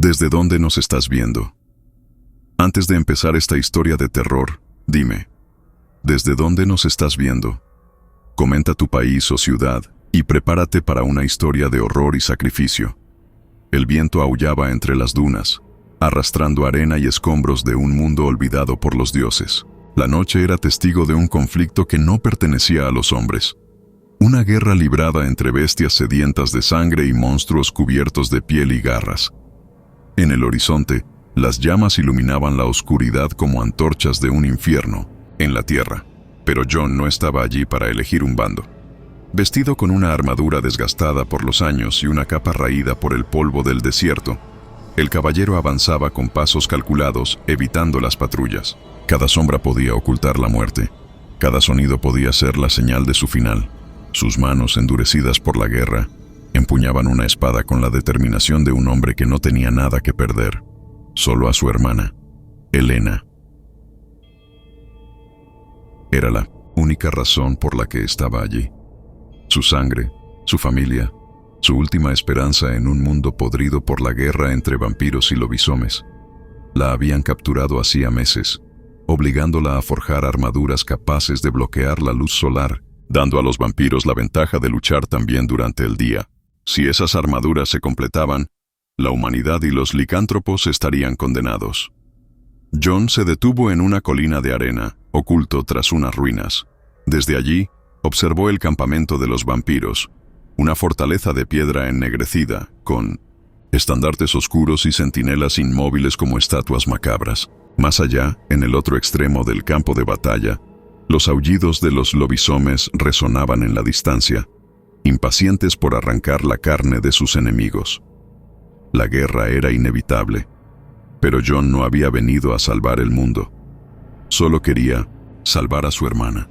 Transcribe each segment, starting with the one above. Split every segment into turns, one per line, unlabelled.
¿Desde dónde nos estás viendo? Antes de empezar esta historia de terror, dime, ¿desde dónde nos estás viendo? Comenta tu país o ciudad y prepárate para una historia de horror y sacrificio. El viento aullaba entre las dunas, arrastrando arena y escombros de un mundo olvidado por los dioses. La noche era testigo de un conflicto que no pertenecía a los hombres. Una guerra librada entre bestias sedientas de sangre y monstruos cubiertos de piel y garras. En el horizonte, las llamas iluminaban la oscuridad como antorchas de un infierno en la tierra. Pero Jon no estaba allí para elegir un bando. Vestido con una armadura desgastada por los años y una capa raída por el polvo del desierto, el caballero avanzaba con pasos calculados, evitando las patrullas. Cada sombra podía ocultar la muerte. Cada sonido podía ser la señal de su final. Sus manos, endurecidas por la guerra, empuñaban una espada con la determinación de un hombre que no tenía nada que perder, solo a su hermana, Helena. Era la única razón por la que estaba allí. Su sangre, su familia, su última esperanza en un mundo podrido por la guerra entre vampiros y lobisomes. La habían capturado hacía meses, obligándola a forjar armaduras capaces de bloquear la luz solar, dando a los vampiros la ventaja de luchar también durante el día. Si esas armaduras se completaban, la humanidad y los licántropos estarían condenados. Jon se detuvo en una colina de arena, oculto tras unas ruinas. Desde allí, observó el campamento de los vampiros, una fortaleza de piedra ennegrecida, con estandartes oscuros y centinelas inmóviles como estatuas macabras. Más allá, en el otro extremo del campo de batalla, los aullidos de los lobisomes resonaban en la distancia, impacientes por arrancar la carne de sus enemigos. La guerra era inevitable, pero Jon no había venido a salvar el mundo. Solo quería salvar a su hermana.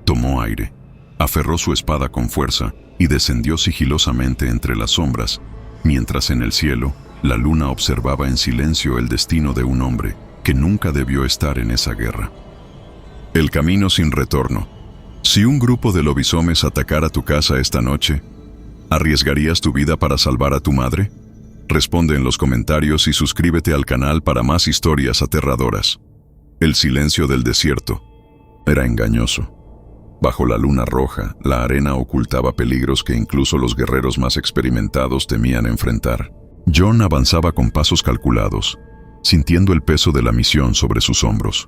Tomó aire, aferró su espada con fuerza y descendió sigilosamente entre las sombras, mientras en el cielo la luna observaba en silencio el destino de un hombre que nunca debió estar en esa guerra. El camino sin retorno. Si un grupo de lobisomes atacara tu casa esta noche, ¿arriesgarías tu vida para salvar a tu madre? Responde en los comentarios y suscríbete al canal para más historias aterradoras. El silencio del desierto era engañoso. Bajo la luna roja, la arena ocultaba peligros que incluso los guerreros más experimentados temían enfrentar. Jon avanzaba con pasos calculados, sintiendo el peso de la misión sobre sus hombros.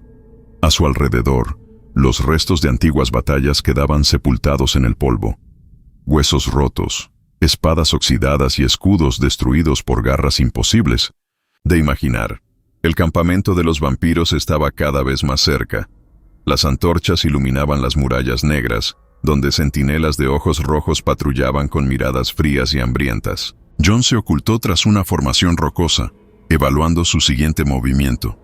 A su alrededor, los restos de antiguas batallas quedaban sepultados en el polvo. Huesos rotos, espadas oxidadas y escudos destruidos por garras imposibles de imaginar. El campamento de los vampiros estaba cada vez más cerca. Las antorchas iluminaban las murallas negras, donde centinelas de ojos rojos patrullaban con miradas frías y hambrientas. Jon se ocultó tras una formación rocosa, evaluando su siguiente movimiento.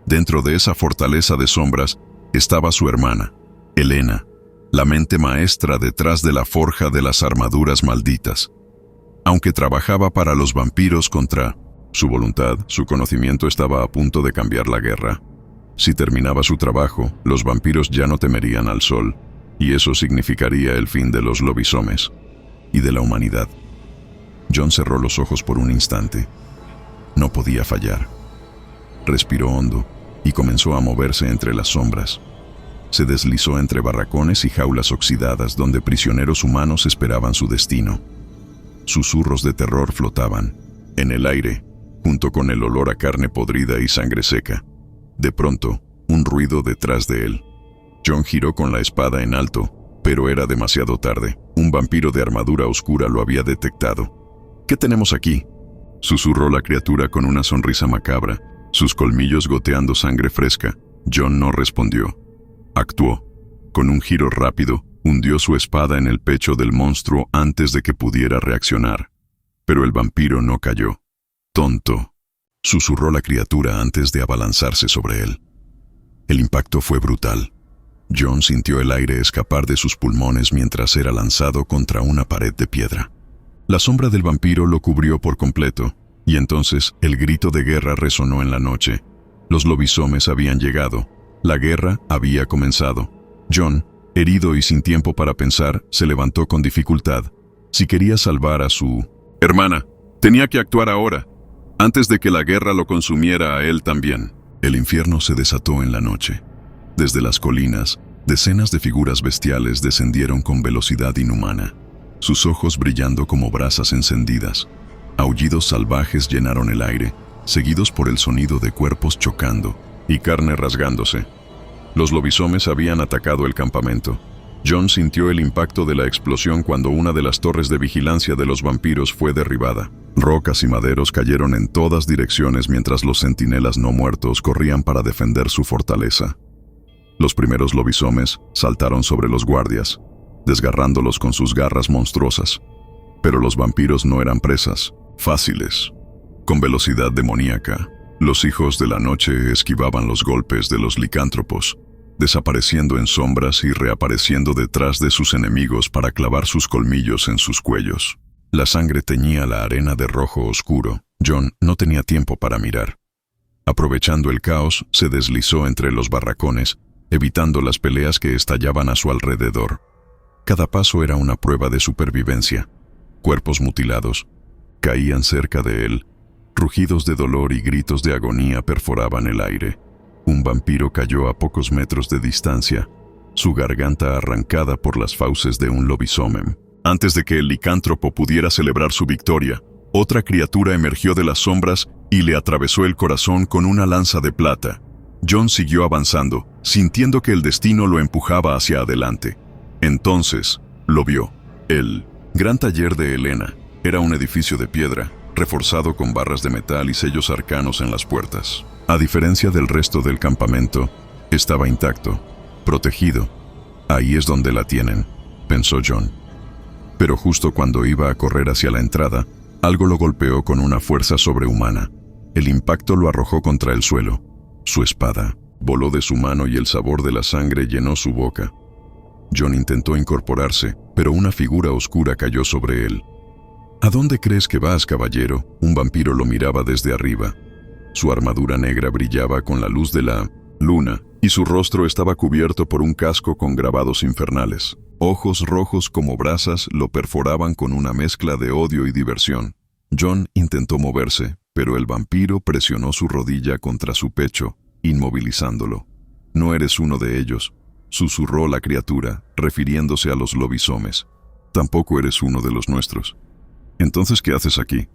Dentro de esa fortaleza de sombras estaba su hermana, Helena, la mente maestra detrás de la forja de las armaduras malditas. Aunque trabajaba para los vampiros contra su voluntad, su conocimiento estaba a punto de cambiar la guerra. Si terminaba su trabajo, los vampiros ya no temerían al sol, y eso significaría el fin de los lobisomes y de la humanidad. Jon cerró los ojos por un instante. No podía fallar. Respiró hondo y comenzó a moverse entre las sombras. Se deslizó entre barracones y jaulas oxidadas donde prisioneros humanos esperaban su destino. Susurros de terror flotaban en el aire, junto con el olor a carne podrida y sangre seca. De pronto, un ruido detrás de él. Jon giró con la espada en alto, pero era demasiado tarde. Un vampiro de armadura oscura lo había detectado. ¿Qué tenemos aquí?, susurró la criatura con una sonrisa macabra, sus colmillos goteando sangre fresca. Jon no respondió. Actuó. Con un giro rápido, hundió su espada en el pecho del monstruo antes de que pudiera reaccionar. Pero el vampiro no cayó. «Tonto», susurró la criatura antes de abalanzarse sobre él. El impacto fue brutal. Jon sintió el aire escapar de sus pulmones mientras era lanzado contra una pared de piedra. La sombra del vampiro lo cubrió por completo, y entonces el grito de guerra resonó en la noche. Los lobisomes habían llegado. La guerra había comenzado. Jon, herido y sin tiempo para pensar, se levantó con dificultad. Si quería salvar a su hermana, tenía que actuar ahora, antes de que la guerra lo consumiera a él también. El infierno se desató en la noche. Desde las colinas, decenas de figuras bestiales descendieron con velocidad inhumana, sus ojos brillando como brasas encendidas. Aullidos salvajes llenaron el aire, seguidos por el sonido de cuerpos chocando y carne rasgándose. Los lobisomes habían atacado el campamento. John sintió el impacto de la explosión cuando una de las torres de vigilancia de los vampiros fue derribada. Rocas y maderos cayeron en todas direcciones mientras los centinelas no muertos corrían para defender su fortaleza. Los primeros lobisomes saltaron sobre los guardias, desgarrándolos con sus garras monstruosas. Pero los vampiros no eran presas fáciles. Con velocidad demoníaca, los hijos de la noche esquivaban los golpes de los licántropos, desapareciendo en sombras y reapareciendo detrás de sus enemigos para clavar sus colmillos en sus cuellos. La sangre teñía la arena de rojo oscuro. John no tenía tiempo para mirar. Aprovechando el caos, se deslizó entre los barracones, evitando las peleas que estallaban a su alrededor. Cada paso era una prueba de supervivencia. Cuerpos mutilados caían cerca de él. Rugidos de dolor y gritos de agonía perforaban el aire. Un vampiro cayó a pocos metros de distancia, su garganta arrancada por las fauces de un lobisomem. Antes de que el licántropo pudiera celebrar su victoria, otra criatura emergió de las sombras y le atravesó el corazón con una lanza de plata. John siguió avanzando, sintiendo que el destino lo empujaba hacia adelante. Entonces, lo vio. El gran taller de Helena era un edificio de piedra, reforzado con barras de metal y sellos arcanos en las puertas. A diferencia del resto del campamento, estaba intacto, protegido. Ahí es donde la tienen, pensó John. Pero justo cuando iba a correr hacia la entrada, algo lo golpeó con una fuerza sobrehumana. El impacto lo arrojó contra el suelo. Su espada voló de su mano y el sabor de la sangre llenó su boca. John intentó incorporarse, pero una figura oscura cayó sobre él. ¿A dónde crees que vas, caballero? Un vampiro lo miraba desde arriba. Su armadura negra brillaba con la luz de la luna, y su rostro estaba cubierto por un casco con grabados infernales. Ojos rojos como brasas lo perforaban con una mezcla de odio y diversión. John intentó moverse, pero el vampiro presionó su rodilla contra su pecho, inmovilizándolo. «No eres uno de ellos», susurró la criatura, refiriéndose a los lobisomes. «Tampoco eres uno de los nuestros». «¿Entonces qué haces aquí?»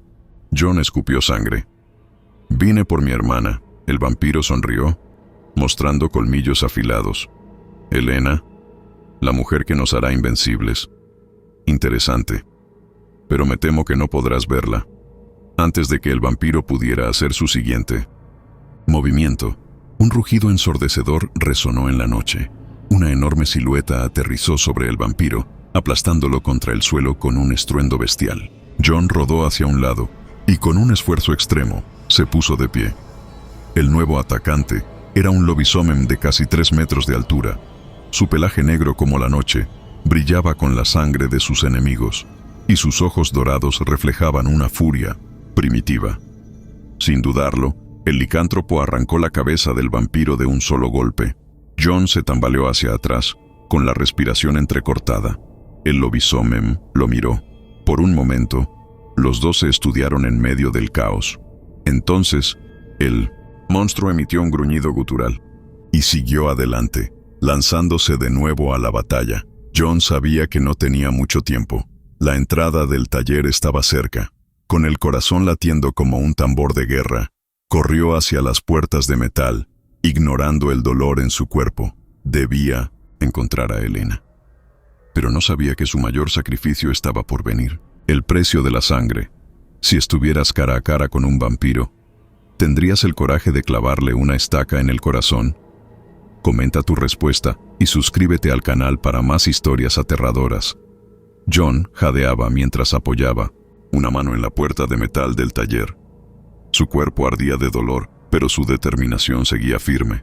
John escupió sangre. «Vine por mi hermana». El vampiro sonrió, mostrando colmillos afilados. «Helena, la mujer que nos hará invencibles. Interesante. Pero me temo que no podrás verla». Antes de que el vampiro pudiera hacer su siguiente movimiento, un rugido ensordecedor resonó en la noche. Una enorme silueta aterrizó sobre el vampiro, aplastándolo contra el suelo con un estruendo bestial. John rodó hacia un lado y con un esfuerzo extremo se puso de pie. El nuevo atacante era un lobisomem de casi 3 metros de altura. Su pelaje negro como la noche brillaba con la sangre de sus enemigos y sus ojos dorados reflejaban una furia primitiva. Sin dudarlo, el licántropo arrancó la cabeza del vampiro de un solo golpe. John se tambaleó hacia atrás, con la respiración entrecortada. El lobisomem lo miró. Por un momento, los dos se estudiaron en medio del caos. Entonces, el monstruo emitió un gruñido gutural y siguió adelante, lanzándose de nuevo a la batalla. John sabía que no tenía mucho tiempo. La entrada del taller estaba cerca. Con el corazón latiendo como un tambor de guerra, corrió hacia las puertas de metal, ignorando el dolor en su cuerpo. Debía encontrar a Helena. Pero no sabía que su mayor sacrificio estaba por venir. El precio de la sangre. Si estuvieras cara a cara con un vampiro, ¿tendrías el coraje de clavarle una estaca en el corazón? Comenta tu respuesta y suscríbete al canal para más historias aterradoras. John jadeaba mientras apoyaba una mano en la puerta de metal del taller. Su cuerpo ardía de dolor, pero su determinación seguía firme.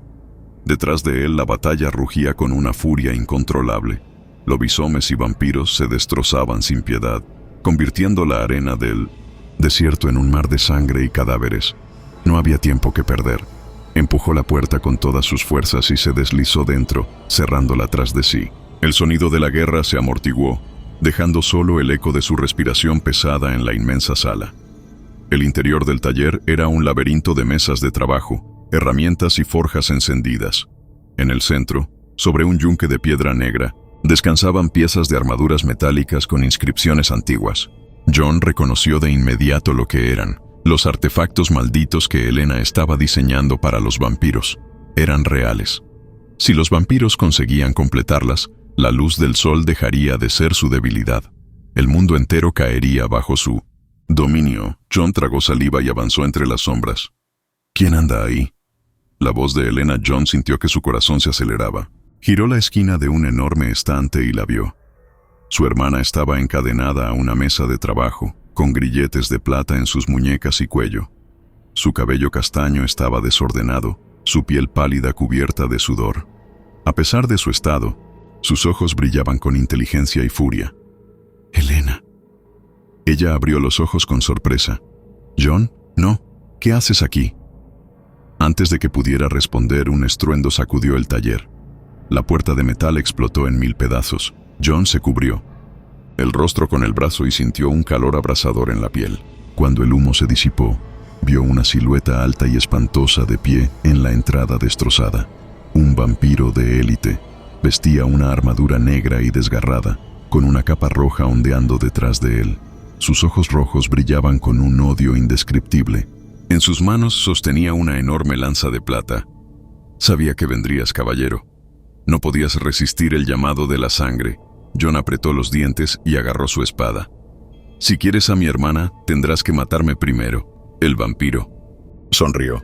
Detrás de él la batalla rugía con una furia incontrolable. Lobisomes y vampiros se destrozaban sin piedad, convirtiendo la arena del desierto en un mar de sangre y cadáveres. No había tiempo que perder. Empujó la puerta con todas sus fuerzas y se deslizó dentro, cerrándola tras de sí. El sonido de la guerra se amortiguó, dejando solo el eco de su respiración pesada en la inmensa sala. El interior del taller era un laberinto de mesas de trabajo, herramientas y forjas encendidas. En el centro, sobre un yunque de piedra negra, descansaban piezas de armaduras metálicas con inscripciones antiguas. John reconoció de inmediato lo que eran: los artefactos malditos que Elena estaba diseñando para los vampiros. Eran reales. Si los vampiros conseguían completarlas, la luz del sol dejaría de ser su debilidad. El mundo entero caería bajo su dominio. John tragó saliva y avanzó entre las sombras. ¿Quién anda ahí? La voz de Elena. John sintió que su corazón se aceleraba. Giró la esquina de un enorme estante y la vio. Su hermana estaba encadenada a una mesa de trabajo, con grilletes de plata en sus muñecas y cuello. Su cabello castaño estaba desordenado, su piel pálida cubierta de sudor. A pesar de su estado, sus ojos brillaban con inteligencia y furia. «Elena». Ella abrió los ojos con sorpresa. «John, no, ¿qué haces aquí?». Antes de que pudiera responder, un estruendo sacudió el taller. La puerta de metal explotó en 1000 pedazos. John se cubrió el rostro con el brazo y sintió un calor abrasador en la piel. Cuando el humo se disipó, vio una silueta alta y espantosa de pie en la entrada destrozada. Un vampiro de élite. Vestía una armadura negra y desgarrada, con una capa roja ondeando detrás de él. Sus ojos rojos brillaban con un odio indescriptible. En sus manos sostenía una enorme lanza de plata. «Sabía que vendrías, caballero». No podías resistir el llamado de la sangre. John apretó los dientes y agarró su espada. «Si quieres a mi hermana, tendrás que matarme primero». El vampiro sonrió,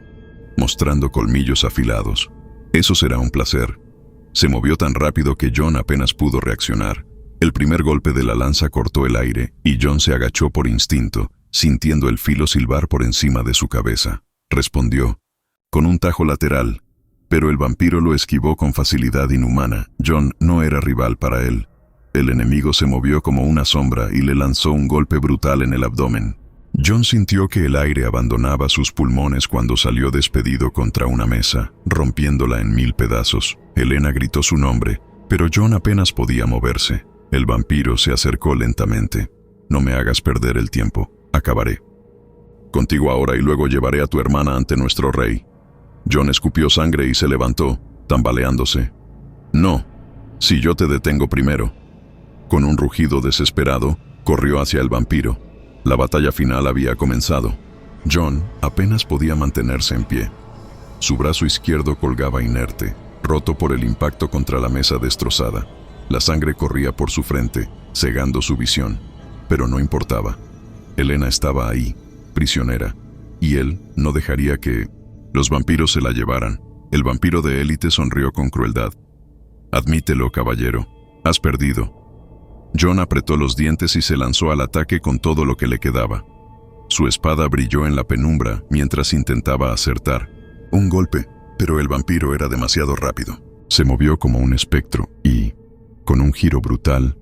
mostrando colmillos afilados. «Eso será un placer». Se movió tan rápido que John apenas pudo reaccionar. El primer golpe de la lanza cortó el aire y John se agachó por instinto, sintiendo el filo silbar por encima de su cabeza. Respondió con un tajo lateral, pero el vampiro lo esquivó con facilidad inhumana. John no era rival para él. El enemigo se movió como una sombra y le lanzó un golpe brutal en el abdomen. John sintió que el aire abandonaba sus pulmones cuando salió despedido contra una mesa, rompiéndola en 1000 pedazos. Elena gritó su nombre, pero John apenas podía moverse. El vampiro se acercó lentamente. «No me hagas perder el tiempo. Acabaré contigo ahora y luego llevaré a tu hermana ante nuestro rey». John escupió sangre y se levantó, tambaleándose. «No, si yo te detengo primero». Con un rugido desesperado, corrió hacia el vampiro. La batalla final había comenzado. John apenas podía mantenerse en pie. Su brazo izquierdo colgaba inerte, roto por el impacto contra la mesa destrozada. La sangre corría por su frente, cegando su visión. Pero no importaba. Elena estaba ahí, prisionera, y él no dejaría que los vampiros se la llevaran. El vampiro de élite sonrió con crueldad. «Admítelo, caballero. Has perdido». John apretó los dientes y se lanzó al ataque con todo lo que le quedaba. Su espada brilló en la penumbra mientras intentaba acertar. Un golpe, pero el vampiro era demasiado rápido. Se movió como un espectro y, con un giro brutal,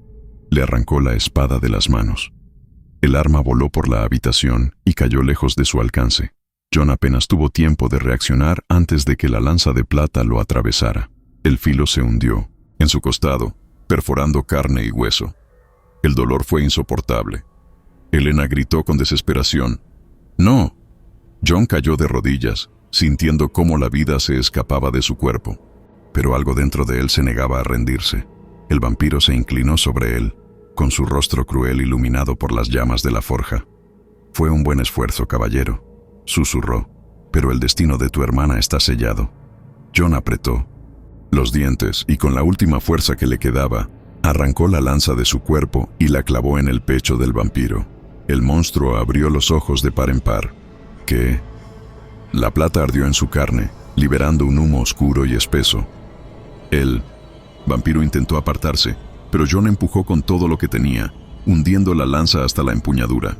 le arrancó la espada de las manos. El arma voló por la habitación y cayó lejos de su alcance. John apenas tuvo tiempo de reaccionar antes de que la lanza de plata lo atravesara. El filo se hundió en su costado, perforando carne y hueso. El dolor fue insoportable. Elena gritó con desesperación. «¡No!». John cayó de rodillas, sintiendo cómo la vida se escapaba de su cuerpo. Pero algo dentro de él se negaba a rendirse. El vampiro se inclinó sobre él, con su rostro cruel iluminado por las llamas de la forja. «Fue un buen esfuerzo, caballero», susurró, «pero el destino de tu hermana está sellado». John apretó los dientes y con la última fuerza que le quedaba, arrancó la lanza de su cuerpo y la clavó en el pecho del vampiro. El monstruo abrió los ojos de par en par. ¿Qué? La plata ardió en su carne, liberando un humo oscuro y espeso. El vampiro intentó apartarse, pero John empujó con todo lo que tenía, hundiendo la lanza hasta la empuñadura.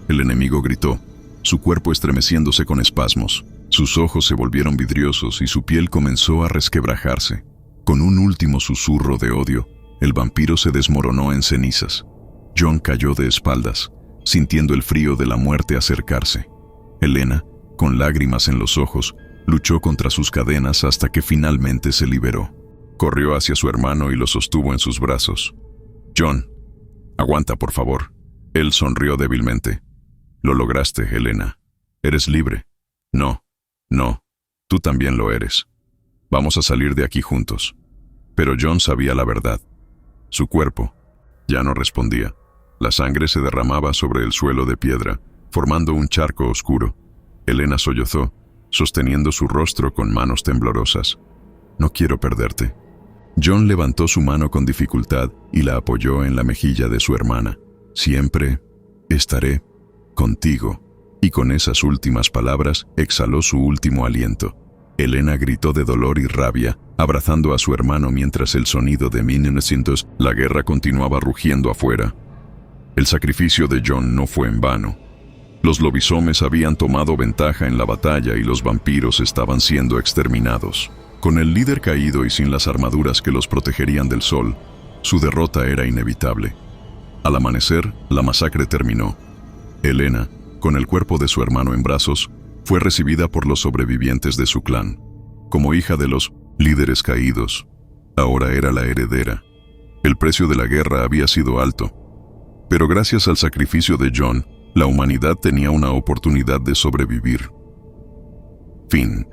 El enemigo gritó, su cuerpo estremeciéndose con espasmos. Sus ojos se volvieron vidriosos y su piel comenzó a resquebrajarse. Con un último susurro de odio, el vampiro se desmoronó en cenizas. John cayó de espaldas, sintiendo el frío de la muerte acercarse. Elena, con lágrimas en los ojos, luchó contra sus cadenas hasta que finalmente se liberó. Corrió hacia su hermano y lo sostuvo en sus brazos. «John, aguanta, por favor». Él sonrió débilmente. Lo lograste, Helena. Eres libre. No, no, tú también lo eres. Vamos a salir de aquí juntos. Pero John sabía la verdad. Su cuerpo ya no respondía. La sangre se derramaba sobre el suelo de piedra, formando un charco oscuro. Helena sollozó, sosteniendo su rostro con manos temblorosas. No quiero perderte. John levantó su mano con dificultad y la apoyó en la mejilla de su hermana. Siempre estaré contigo. Y con esas últimas palabras exhaló su último aliento. Helena gritó de dolor y rabia, abrazando a su hermano mientras el sonido de 1900, la guerra continuaba rugiendo afuera. El sacrificio de John no fue en vano. Los lobisomes habían tomado ventaja en la batalla y los vampiros estaban siendo exterminados. Con el líder caído y sin las armaduras que los protegerían del sol, su derrota era inevitable. Al amanecer, la masacre terminó. Helena, con el cuerpo de su hermano en brazos, fue recibida por los sobrevivientes de su clan. Como hija de los líderes caídos, ahora era la heredera. El precio de la guerra había sido alto, pero gracias al sacrificio de John, la humanidad tenía una oportunidad de sobrevivir. Fin.